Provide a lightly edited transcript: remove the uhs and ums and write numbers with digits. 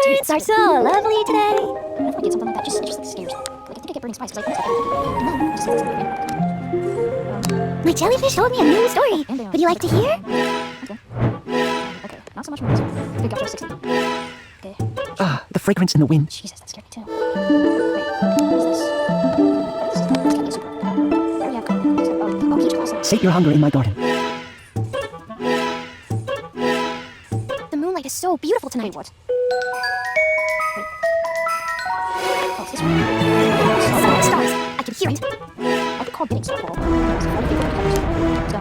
Carrots are so lovely today. Whenever I get something like that, it just like, scares me. Like, I think I get burning spice because I My jellyfish told me a new story. Would you like to hear? Okay, not so much more. Good gosh, 60. Okay. Ah, the fragrance in the wind. Jesus, that scared me too. Wait, what is this? This can't be a super. I already have coffee. Oh, peach blossom. Sate your hunger in my garden. The moonlight is so beautiful tonight. Wait, what? Wait. Oh, it's this one. So stars. I can hear it. I could call getting so cool. So,